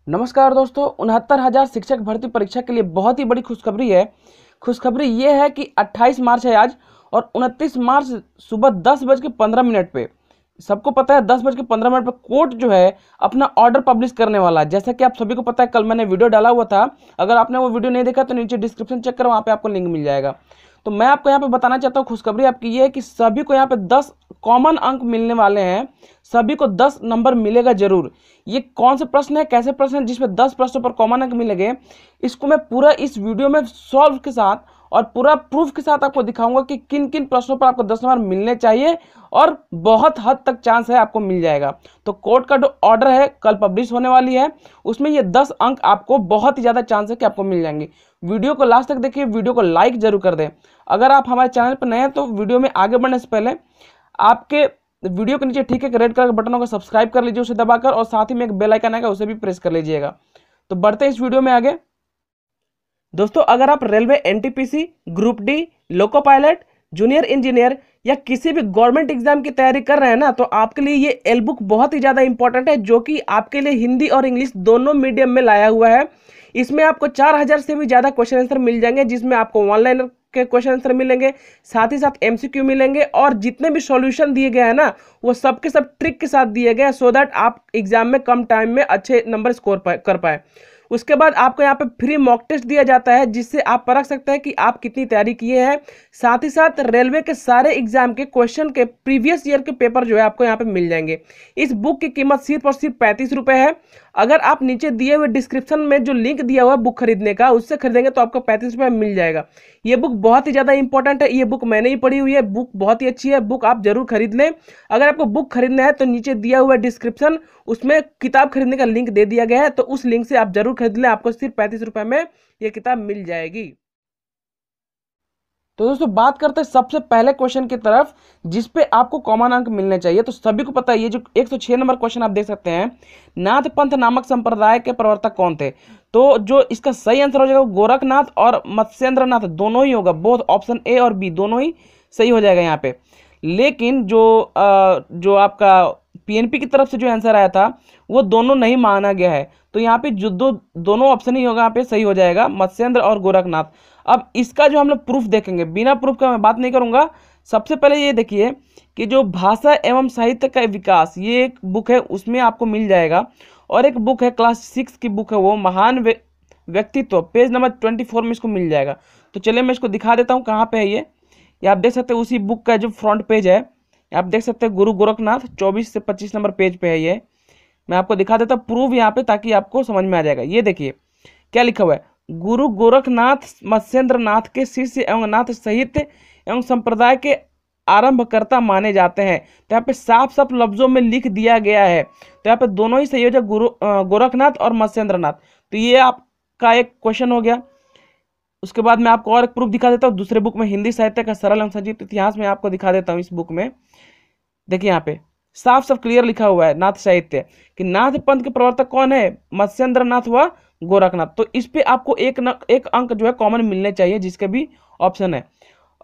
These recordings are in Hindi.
नमस्कार दोस्तों, 69,000 शिक्षक भर्ती परीक्षा के लिए बहुत ही बड़ी खुशखबरी है। खुशखबरी ये है कि 28 मार्च है आज और 29 मार्च सुबह 10:15 पे, सबको पता है 10:15 पे कोर्ट जो है अपना ऑर्डर पब्लिश करने वाला है। जैसा कि आप सभी को पता है, कल मैंने वीडियो डाला हुआ था। अगर आपने वो वीडियो नहीं देखा तो नीचे डिस्क्रिप्शन चेक करो, वहाँ पे आपको लिंक मिल जाएगा। तो मैं आपको यहाँ पे बताना चाहता हूँ, खुशखबरी आपकी ये है कि सभी को यहाँ पे 10 कॉमन अंक मिलने वाले हैं। सभी को 10 नंबर मिलेगा जरूर। ये कौन से प्रश्न है, कैसे प्रश्न है जिसमें 10 प्रश्नों पर कॉमन अंक मिलेंगे, इसको मैं पूरा इस वीडियो में सॉल्व के साथ और पूरा प्रूफ के साथ आपको दिखाऊंगा कि किन किन प्रश्नों पर आपको 10 नंबर मिलने चाहिए और बहुत हद तक चांस है आपको मिल जाएगा। तो कोर्ट का जो ऑर्डर है कल पब्लिश होने वाली है, उसमें ये 10 अंक आपको बहुत ही ज़्यादा चांस है कि आपको मिल जाएंगे। वीडियो को लास्ट तक देखिए, वीडियो को लाइक जरूर कर दें। अगर आप हमारे चैनल पर नए हैं तो वीडियो में आगे बढ़ने से पहले आपके वीडियो के नीचे ठीक है रेड कलर के बटनों को सब्सक्राइब कर लीजिए उसे दबाकर, और साथ ही में एक बेल आइकन आएगा उसे भी प्रेस कर लीजिएगा। तो बढ़ते हैं इस वीडियो में आगे। दोस्तों, अगर आप railway NTPC, group D, loco pilot, junior engineer या किसी भी गवर्नमेंट एग्जाम की तैयारी कर रहे हैं ना, तो आपके लिए ये एल बुक बहुत ही ज़्यादा इंपॉर्टेंट है, जो कि आपके लिए हिंदी और इंग्लिश दोनों मीडियम में लाया हुआ है। इसमें आपको 4000 से भी ज़्यादा क्वेश्चन आंसर मिल जाएंगे, जिसमें आपको ऑनलाइन के क्वेश्चन आंसर मिलेंगे, साथ ही साथ एमसीक्यू मिलेंगे, और जितने भी सॉल्यूशन दिए गए हैं ना, वो सब के सब ट्रिक के साथ दिए गए हैं, सो दैट आप एग्जाम में कम टाइम में अच्छे नंबर स्कोर कर पाए। उसके बाद आपको यहाँ पे फ्री मॉक टेस्ट दिया जाता है, जिससे आप परख सकते हैं कि आप कितनी तैयारी किए हैं। साथ ही साथ रेलवे के सारे एग्जाम के क्वेश्चन के प्रीवियस ईयर के पेपर जो है आपको यहाँ पे मिल जाएंगे। इस बुक की कीमत सिर्फ और सिर्फ 35 रुपये है। अगर आप नीचे दिए हुए डिस्क्रिप्शन में जो लिंक दिया हुआ है बुक खरीदने का, उससे खरीदेंगे तो आपको 35 रुपये मिल जाएगा। ये बुक बहुत ही ज़्यादा इंपॉर्टेंट है। ये बुक मैंने ही पढ़ी हुई है, बुक बहुत ही अच्छी है, बुक आप जरूर खरीद लें। अगर आपको बुक खरीदना है तो नीचे दिया हुआ डिस्क्रिप्शन, उसमें किताब खरीदने का लिंक दे दिया गया है, तो उस लिंक से आप जरूर खरीद लें। आपको सिर्फ 35 रुपये में ये किताब मिल जाएगी। तो दोस्तों, बात करते हैं सबसे पहले क्वेश्चन की तरफ, जिसपे आपको कॉमन अंक मिलने चाहिए। तो सभी को पता है, ये जो 106 नंबर क्वेश्चन आप देख सकते हैं, नाथ पंथ नामक संप्रदाय के प्रवर्तक कौन थे? तो जो इसका सही आंसर हो जाएगा गोरखनाथ और मत्स्येंद्रनाथ, दोनों ही होगा। बोथ ऑप्शन ए और बी दोनों ही सही हो जाएगा यहाँ पे। लेकिन जो आपका पीएनपी की तरफ से जो आंसर आया था, वो दोनों नहीं माना गया है। तो यहाँ पे जो दोनों ऑप्शन ही होगा, यहाँ पे सही हो जाएगा, मत्स्येंद्र और गोरखनाथ। अब इसका जो हम लोग प्रूफ देखेंगे, बिना प्रूफ का मैं बात नहीं करूंगा। सबसे पहले ये देखिए कि जो भाषा एवं साहित्य का विकास, ये एक बुक है, उसमें आपको मिल जाएगा। और एक बुक है क्लास 6 की बुक है, वो महान व्यक्तित्व, पेज नंबर 24 में इसको मिल जाएगा। तो चलिए मैं इसको दिखा देता हूँ कहाँ पे है ये आप देख सकते हैं उसी बुक का जो फ्रंट पेज है, आप देख सकते हैं गुरु गोरखनाथ, 24 से 25 नंबर पेज पे है ये। मैं आपको दिखा देता हूँ प्रूफ यहाँ पे, ताकि आपको समझ में आ जाएगा। ये देखिए क्या लिखा हुआ है, गुरु गोरखनाथ मत्स्येंद्रनाथ के शिष्य एवं नाथ साहित्य एवं संप्रदाय के आरंभकर्ता माने जाते हैं। तो यहाँ पे साफ साफ लफ्जों में लिख दिया गया है। तो यहाँ पे दोनों ही सही हो जाए, गोरखनाथ और मत्स्येंद्रनाथ। तो ये आपका एक क्वेश्चन हो गया। उसके बाद मैं आपको और एक प्रूफ दिखा देता हूँ दूसरे बुक में, हिंदी साहित्य का सरल एवं संजीव इतिहास में आपको दिखा देता हूँ। इस बुक में देखिए यहाँ पे साफ साफ क्लियर लिखा हुआ है नाथ साहित्य कि नाथ पंथ के प्रवर्तक कौन है, मत्स्येंद्रनाथ व गोरखनाथ। तो इस पे आपको एक अंक जो है कॉमन मिलने चाहिए, जिसके भी ऑप्शन है।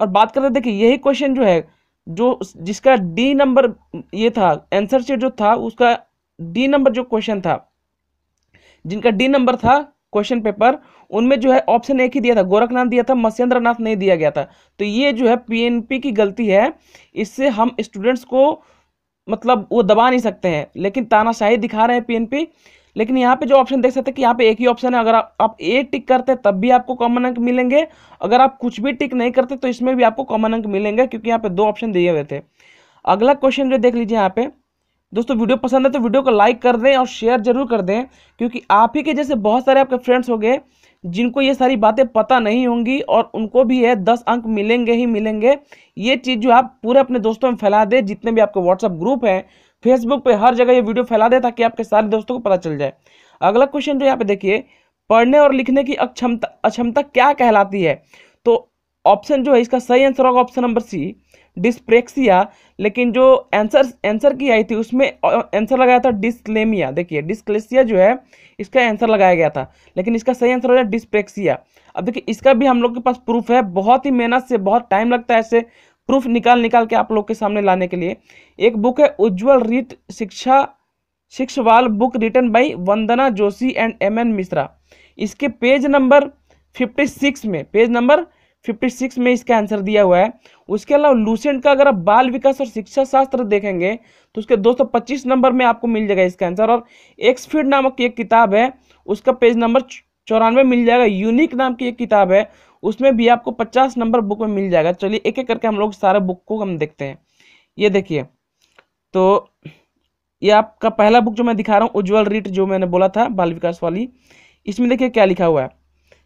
और बात करते देखिए, यही क्वेश्चन जो है, जो जिसका डी नंबर ये था, आंसर शीट जो था उसका डी नंबर जो क्वेश्चन था, जिनका डी नंबर था क्वेश्चन पेपर, उनमें जो है ऑप्शन एक ही दिया था, गोरखनाथ दिया था, मत्स्येंद्रनाथ नहीं दिया गया था। तो ये जो है पीएनपी की गलती है। इससे हम स्टूडेंट्स को मतलब वो दबा नहीं सकते हैं, लेकिन तानाशाही दिखा रहे हैं पीएनपी। लेकिन यहाँ पे जो ऑप्शन देख सकते हैं कि यहाँ पे एक ही ऑप्शन है। अगर आप ए टिक करते हैं तब भी आपको कॉमन अंक मिलेंगे, अगर आप कुछ भी टिक नहीं करते तो इसमें भी आपको कॉमन अंक मिलेंगे, क्योंकि यहाँ पे 2 ऑप्शन दिए हुए थे। अगला क्वेश्चन जो देख लीजिए यहाँ पे। दोस्तों, वीडियो पसंद है तो वीडियो को लाइक कर दें और शेयर जरूर कर दें, क्योंकि आप ही के जैसे बहुत सारे आपके फ्रेंड्स होंगे जिनको ये सारी बातें पता नहीं होंगी, और उनको भी है 10 अंक मिलेंगे ही मिलेंगे। ये चीज़ जो आप पूरे अपने दोस्तों में फैला दें, जितने भी आपके व्हाट्सएप ग्रुप हैं, फेसबुक पे, हर जगह ये वीडियो फैला दें, ताकि आपके सारे दोस्तों को पता चल जाए। अगला क्वेश्चन जो यहाँ पे देखिए, पढ़ने और लिखने की अक्षमता क्या कहलाती है? तो ऑप्शन जो है इसका सही आंसर होगा ऑप्शन नंबर सी, डिस्प्रेक्सिया। लेकिन जो आंसर की आई थी उसमें आंसर लगाया था डिस्लेमिया। देखिए डिस्लेक्सिया जो है इसका आंसर लगाया गया था, लेकिन इसका सही आंसर हो जाए डिस्प्रेक्सिया। अब देखिए इसका भी हम लोग के पास प्रूफ है, बहुत ही मेहनत से, बहुत टाइम लगता है ऐसे प्रूफ निकाल के आप लोग के सामने लाने के लिए। एक बुक है उज्ज्वल रीत शिक्षा शिक्षवाल book written by Vandana Joshi and M N. Mishra. इसके पेज नंबर 56 में, पेज नंबर 56 में इसका आंसर दिया हुआ है। उसके अलावा लूसेंट का अगर आप बाल विकास और शिक्षा शास्त्र देखेंगे तो उसके 225 नंबर में आपको मिल जाएगा इसका आंसर। और एक्सफीड नामक एक किताब है, उसका पेज नंबर 94 मिल जाएगा। यूनिक नाम की एक किताब है, उसमें भी आपको 50 नंबर बुक में मिल जाएगा। चलिए एक एक करके हम लोग सारे बुक को हम देखते हैं। ये देखिए, तो ये आपका पहला बुक जो मैं दिखा रहा हूँ, उज्ज्वल रीट, जो मैंने बोला था बाल विकास वाली। इसमें देखिए क्या लिखा हुआ है।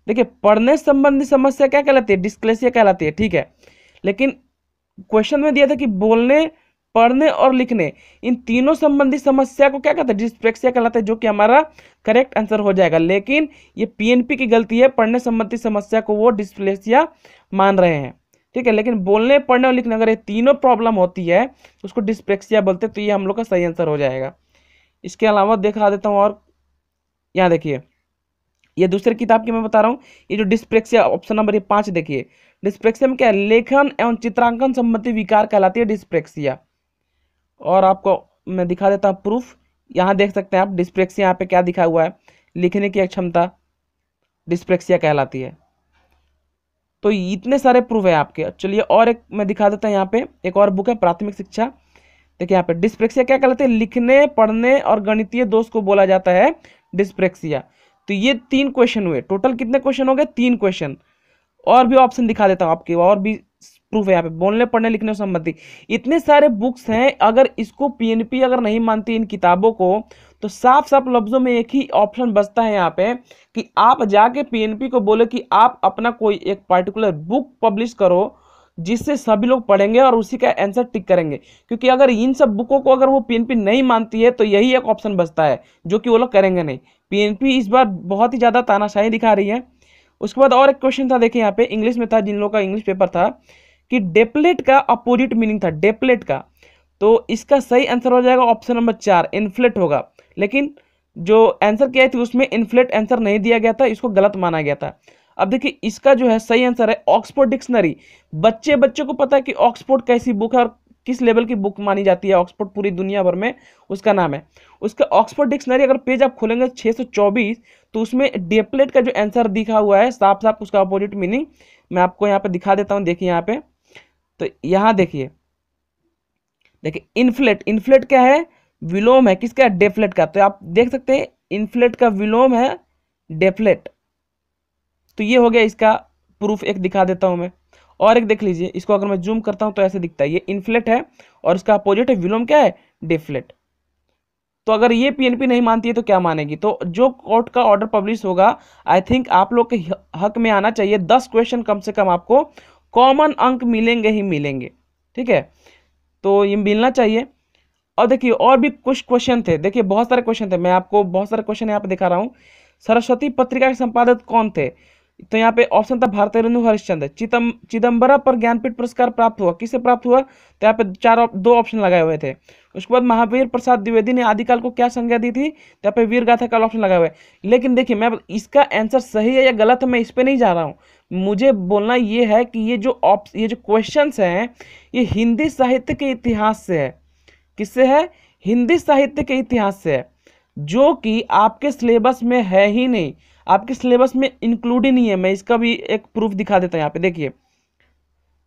देखिए, पढ़ने संबंधी समस्या क्या कहलाती है? डिस्क्लेसिया कहलाती है, ठीक है। लेकिन क्वेश्चन में दिया था कि बोलने, पढ़ने और लिखने, इन तीनों संबंधी समस्या को क्या कहते हैं? डिस्प्रेक्सिया कहलाता है, जो कि हमारा करेक्ट आंसर हो जाएगा। लेकिन ये पीएनपी की गलती है, पढ़ने संबंधी समस्या को वो डिस्प्लेसिया मान रहे हैं, ठीक है। लेकिन बोलने, पढ़ने और लिखने, अगर ये तीनों प्रॉब्लम होती है तो उसको डिस्प्रेक्सिया बोलते हैं। तो ये हम लोग का सही आंसर हो जाएगा। इसके अलावा दिखा देता हूँ, और यहाँ देखिए, ये दूसरी किताब की मैं बता रहा हूँ। ये जो डिस्प्रेक्सिया, ऑप्शन नंबर ये 5 देखिए, डिस्प्रेक्सिया में क्या है? लेखन एवं चित्रांकन संबंधी विकार कहलाती है डिस्प्रेक्सिया। और आपको मैं दिखा देता हूँ प्रूफ। यहाँ देख सकते हैं आप डिस्प्रेक्सिया, यहाँ पे क्या दिखा हुआ है? लिखने की अक्षमता डिस्प्रेक्सिया कहलाती है। तो इतने सारे प्रूफ है आपके। चलिए और एक मैं दिखा देता हूँ। यहाँ पे एक और बुक है, प्राथमिक शिक्षा। देखिए यहाँ पे डिस्प्रेक्सिया क्या कहलाती है? लिखने, पढ़ने और गणितीय दोष को बोला जाता है डिस्प्रेक्सिया। तो ये 3 क्वेश्चन हुए। टोटल कितने क्वेश्चन हो गए? 3 क्वेश्चन। और भी ऑप्शन दिखा देता हूँ आपके, और भी प्रूफ है यहाँ पे, बोलने, पढ़ने, लिखने संबंधी इतने सारे बुक्स हैं। अगर इसको पीएनपी अगर नहीं मानती इन किताबों को, तो साफ साफ लफ्जों में एक ही ऑप्शन बचता है यहाँ पे कि आप जाके पीएनपी को बोले कि आप अपना कोई एक पार्टिकुलर बुक पब्लिश करो जिससे सभी लोग पढ़ेंगे और उसी का आंसर टिक करेंगे। क्योंकि अगर इन सब बुकों को अगर वो पीएनपी नहीं मानती है तो यही एक ऑप्शन बचता है, जो कि वो लोग करेंगे नहीं। पीएनपी इस बार बहुत ही ज़्यादा तानाशाही दिखा रही है। उसके बाद और एक क्वेश्चन था, देखिए यहाँ पे इंग्लिश में था, जिन लोगों का इंग्लिश पेपर था, कि डेप्लेट का अपोजिट मीनिंग था, डेप्लेट का। तो इसका सही आंसर हो जाएगा ऑप्शन नंबर 4, इन्फ्लेट होगा। लेकिन जो आंसर किया थी उसमें इन्फ्लेट आंसर नहीं दिया गया था, इसको गलत माना गया था। अब देखिए इसका जो है सही आंसर है ऑक्सफोर्ड डिक्शनरी। बच्चे को पता है कि ऑक्सफोर्ड कैसी बुक है और किस लेवल की बुक मानी जाती है। ऑक्सफोर्ड पूरी दुनिया भर में उसका नाम है। उसका ऑक्सफोर्ड डिक्शनरी अगर पेज आप खोलेंगे 624, तो उसमें डेप्लेट का जो आंसर दिखा हुआ है साफ साफ उसका अपोजिट मीनिंग मैं आपको यहाँ पे दिखा देता हूँ। देखिए यहाँ पे, तो यहाँ देखिए इन्फ्लेट, इन्फ्लेट क्या है? विलोम है किसका? डेफ्लेट का। तो आप देख सकते हैं इन्फ्लेट का विलोम है डेफ्लेट। तो ये हो गया इसका प्रूफ। एक दिखा देता हूं मैं, और एक देख लीजिए। इसको अगर मैं जूम करता हूं तो ऐसे दिखता है, ये इन्फ्लेट है और इसका अपोजिट है विलोम क्या है? डेफ्लेट। तो अगर ये पीएनपी नहीं मानती है तो क्या मानेगी? तो जो कोर्ट का ऑर्डर पब्लिश होगा, आई थिंक आप लोग के हक में आना चाहिए। 10 क्वेश्चन कम से कम आपको कॉमन अंक मिलेंगे ही मिलेंगे, ठीक है। तो ये मिलना चाहिए। और देखिए और भी कुछ क्वेश्चन थे, देखिए बहुत सारे क्वेश्चन थे, मैं आपको बहुत सारे क्वेश्चन यहाँ पे दिखा रहा हूँ। सरस्वती पत्रिका के संपादक कौन थे? तो यहाँ पे ऑप्शन था भारतेंदु हरिश्चंद्र। चिदम्बरा पर ज्ञानपीठ पुरस्कार प्राप्त हुआ, किससे प्राप्त हुआ? तो यहाँ पे 2 ऑप्शन लगाए हुए थे। उसके बाद महावीर प्रसाद द्विवेदी ने आदिकाल को क्या संज्ञा दी थी? तो यहाँ पे वीर गाथा का ऑप्शन लगाए हुए। लेकिन देखिए मैं इसका आंसर सही है या गलत है मैं इस पे नहीं जा रहा हूँ। मुझे बोलना ये है कि ये जो क्वेश्चन हैं ये हिंदी साहित्य के इतिहास से है। किससे है? हिंदी साहित्य के इतिहास से है, जो कि आपके सिलेबस में है ही नहीं, आपके सिलेबस में इंक्लूड ही नहीं है। मैं इसका भी एक प्रूफ दिखा देता हूं। यहाँ पे देखिए,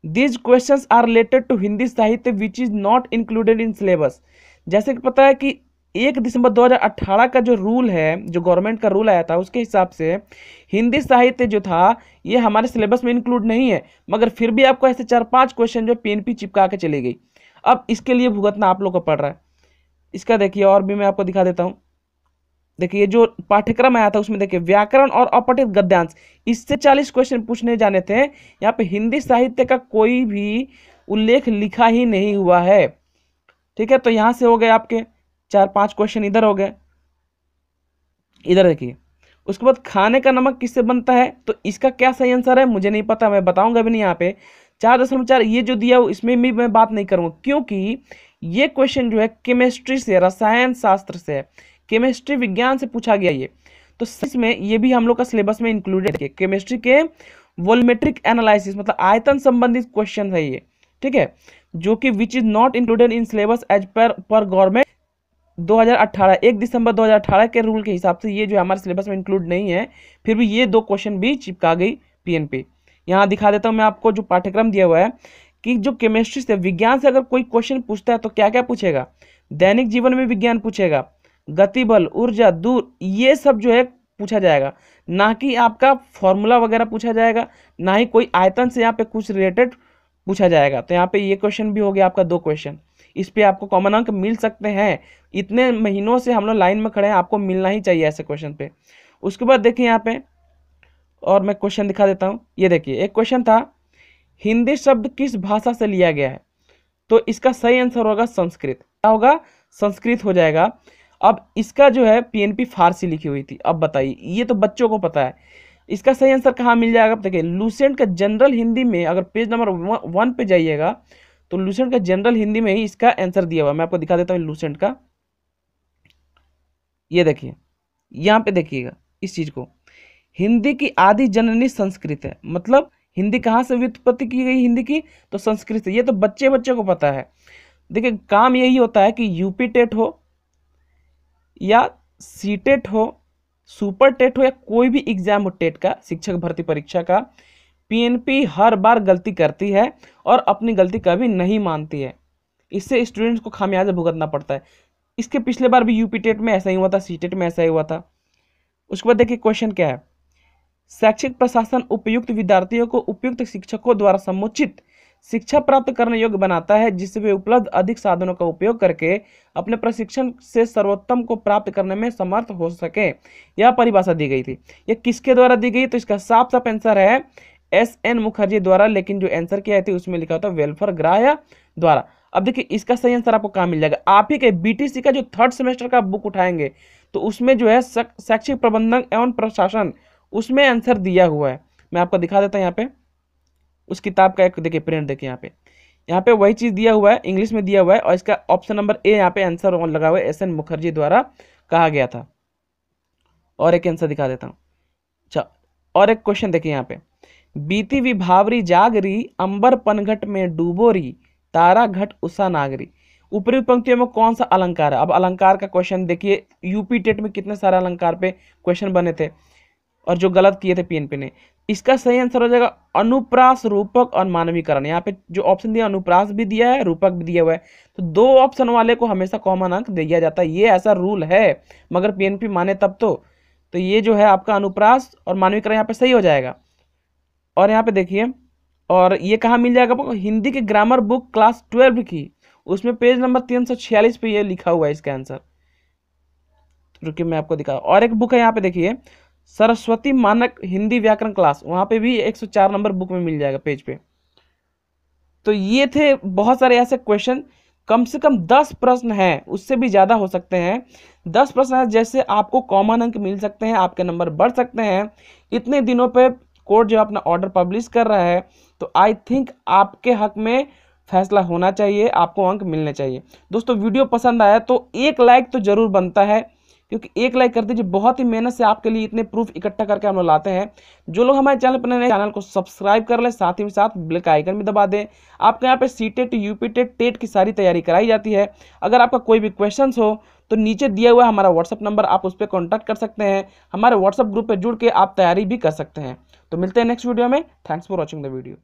these questions are related to Hindi साहित्य which is not included in syllabus. जैसे कि पता है कि 1 दिसंबर 2018 का जो रूल है, जो गवर्नमेंट का रूल आया था, उसके हिसाब से हिंदी साहित्य जो था ये हमारे सिलेबस में इंक्लूड नहीं है। मगर फिर भी आपको ऐसे 4-5 क्वेश्चन जो पीएनपी चिपका के चली गई। अब इसके लिए भुगतना आप लोग को पड़ रहा है। इसका देखिए और भी मैं आपको दिखा देता हूं। देखिए जो पाठ्यक्रम आया था उसमें देखिए व्याकरण और अपठित गद्यांश, इससे 40 क्वेश्चन पूछने जाने थे। यहाँ पे हिंदी साहित्य का कोई भी उल्लेख लिखा ही नहीं हुआ है, ठीक है। तो यहां से हो गए आपके 4-5 क्वेश्चन, इधर हो गए। इधर देखिए, उसके बाद खाने का नमक किससे बनता है? तो इसका क्या सही आंसर है मुझे नहीं पता, मैं बताऊंगा भी नहीं। यहाँ पे 4.4 ये जो दिया इसमें भी मैं बात नहीं करूंगा, क्योंकि ये क्वेश्चन जो है केमिस्ट्री से, रसायन शास्त्र से, केमिस्ट्री विज्ञान से पूछा गया ये। तो इसमें ये भी हम लोग का सिलेबस में इंक्लूडेड है। केमिस्ट्री के वोल्यूमेट्रिक एनालिसिस मतलब आयतन संबंधित क्वेश्चन है ये, ठीक है, जो कि which is not included in syllabus as per government 2018 1 दिसंबर 2018 के रूल के हिसाब से ये जो है हमारे सिलेबस में इंक्लूड नहीं है, फिर भी ये 2 क्वेश्चन भी चिपका गई पीएनपी। यहाँ दिखा देता हूँ मैं आपको, जो पाठ्यक्रम दिया हुआ है कि जो केमिस्ट्री से, विज्ञान से अगर कोई क्वेश्चन पूछता है तो क्या क्या पूछेगा, दैनिक जीवन में विज्ञान पूछेगा, गति बल, ऊर्जा, दूर, ये सब जो है पूछा जाएगा, ना कि आपका फॉर्मूला वगैरह पूछा जाएगा, ना ही कोई आयतन से यहाँ पे कुछ रिलेटेड पूछा जाएगा। तो यहाँ पे ये क्वेश्चन भी हो गया आपका 2 क्वेश्चन, इस पे आपको कॉमन अंक मिल सकते हैं। इतने महीनों से हम लोग लाइन में खड़े हैं, आपको मिलना ही चाहिए ऐसे क्वेश्चन पे। उसके बाद देखिए यहाँ पे, और मैं क्वेश्चन दिखा देता हूँ। ये देखिए एक क्वेश्चन था, हिंदी शब्द किस भाषा से लिया गया है, तो इसका सही आंसर होगा संस्कृत। क्या होगा, संस्कृत हो जाएगा। अब इसका जो है पीएनपी फारसी लिखी हुई थी। अब बताइए, ये तो बच्चों को पता है, इसका सही आंसर कहाँ मिल जाएगा। देखिए लूसेंट का जनरल हिंदी में, अगर पेज नंबर 1 पे जाइएगा तो लूसेंट का जनरल हिंदी में ही इसका आंसर दिया हुआ है। मैं आपको दिखा देता हूँ लूसेंट का। ये देखिए यहाँ पे देखिएगा इस चीज को, हिंदी की आदि जननी संस्कृत है। मतलब हिंदी कहाँ से व्युत्पत्ति की गई हिंदी की, तो संस्कृत से। ये तो बच्चे बच्चे को पता है। देखिए काम यही होता है कि यूपी टेट हो या सीटेट हो, सुपर टेट हो, या कोई भी एग्जाम हो टेट का, शिक्षक भर्ती परीक्षा का, पीएनपी हर बार गलती करती है और अपनी गलती कभी नहीं मानती है। इससे स्टूडेंट्स को खामियाजा भुगतना पड़ता है। इसके पिछले बार भी यूपी टेट में ऐसा ही हुआ था, सीटेट में ऐसा ही हुआ था। उसके बाद देखिए क्वेश्चन क्या है, शैक्षिक प्रशासन उपयुक्त विद्यार्थियों को उपयुक्त शिक्षकों द्वारा समुचित शिक्षा प्राप्त करने योग्य बनाता है, जिससे वे उपलब्ध अधिक साधनों का उपयोग करके अपने प्रशिक्षण से सर्वोत्तम को प्राप्त करने में समर्थ हो सके। यह परिभाषा दी गई थी। यह किसके द्वारा दी गई, तो इसका साफ साफ आंसर है SN मुखर्जी द्वारा, लेकिन जो आंसर किया है उसमें लिखा होता वेलफेयर ग्राह्य द्वारा। अब देखिए इसका सही आंसर आपको कहाँ मिल जाएगा, आप ही के बीटीसी का जो 3rd सेमेस्टर का बुक उठाएंगे तो उसमें जो है शैक्षिक प्रबंधन एवं प्रशासन, उसमें आंसर दिया हुआ है। मैं आपको दिखा देता हूँ यहाँ पे उस किताब का एक देखिए प्रिंट, देखिए यहाँ पे वही चीज़ दिया हुआ है, इंग्लिश में दिया हुआ है, और इसका ऑप्शन नंबर ए यहाँ पे आंसर लगा हुआ है, SN मुखर्जी द्वारा कहा गया था। और एक आंसर दिखा देता हूँ। अच्छा, और एक क्वेश्चन देखिए यहाँ पे, बीती विभावरी जागरी, अंबर पनघट में डूबोरी, तारा घट उषा नागरी। ऊपरी पंक्तियों में कौन सा अलंकार है। अब अलंकार का क्वेश्चन देखिए, यूपी टेट में कितने सारे अलंकार पे क्वेश्चन बने थे और जो गलत किए थे पीएनपी ने। इसका सही आंसर हो जाएगा अनुप्रास, रूपक और मानवीकरण। यहाँ पे जो ऑप्शन दिया, अनुप्रास भी दिया है, रूपक भी दिया हुआ है, तो 2 ऑप्शन वाले को हमेशा कॉमन अंक दिया जाता है। ये ऐसा रूल है, मगर पीएनपी माने तब तो ये जो है आपका अनुप्रास और मानवीकरण यहाँ पे सही हो जाएगा। और यहाँ पे देखिए, और ये कहाँ मिल जाएगा आपको, हिंदी की ग्रामर बुक क्लास 12 की, उसमें पेज नंबर 346 पे ये लिखा हुआ है इसका आंसर। रुकिए मैं आपको दिखा, और एक बुक है यहाँ पे देखिए, सरस्वती मानक हिंदी व्याकरण क्लास, वहां पे भी 104 नंबर बुक में मिल जाएगा पेज पे। तो ये थे बहुत सारे ऐसे क्वेश्चन, कम से कम 10 प्रश्न हैं, उससे भी ज्यादा हो सकते हैं। 10 प्रश्न है, जैसे आपको कॉमन अंक मिल सकते हैं, आपके नंबर बढ़ सकते हैं। इतने दिनों पे कोर्ट जो अपना ऑर्डर पब्लिश कर रहा है, तो आई थिंक आपके हक में फैसला होना चाहिए, आपको अंक मिलने चाहिए। दोस्तों वीडियो पसंद आया तो 1 लाइक तो जरूर बनता है, क्योंकि 1 लाइक कर दीजिए। बहुत ही मेहनत से आपके लिए इतने प्रूफ इकट्ठा करके हम लोग लाते हैं। जो लोग हमारे चैनल पर नए, चैनल को सब्सक्राइब कर ले, साथ ही साथ बेल का आइकन भी दबा दें। आपके यहाँ पे सीटेट, यूपी टेट, टेट की सारी तैयारी कराई जाती है। अगर आपका कोई भी क्वेश्चन हो तो नीचे दिया हुआ हमारा व्हाट्सअप नंबर, आप उस पर कॉन्टैक्ट कर सकते हैं। हमारे व्हाट्सअप ग्रुप पर जुड़ के आप तैयारी भी कर सकते हैं। तो मिलते हैं नेक्स्ट वीडियो में। Thanks for watching the video.